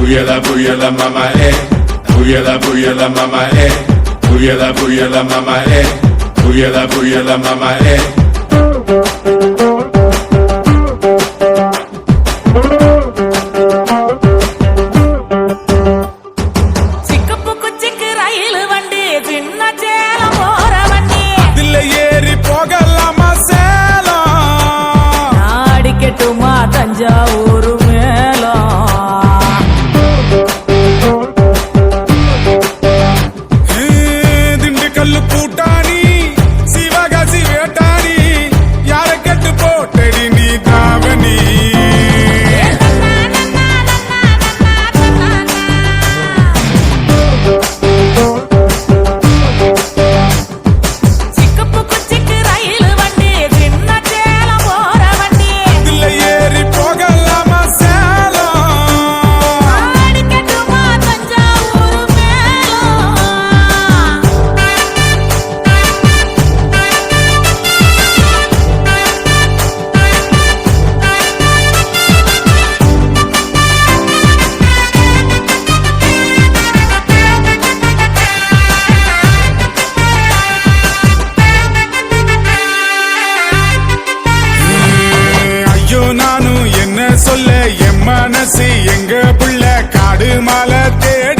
Buyala buyala mama Buyala buyala mama Buyala buyala mama Buyala buyala mama Thanjavur Dindigul கூட்டாணி Sivakasi வேட்டாணி யார கட்டு போட்டடி நீ தாவணி சொல்ல என் மனசு எங்க புள்ள காடு மலை தேடி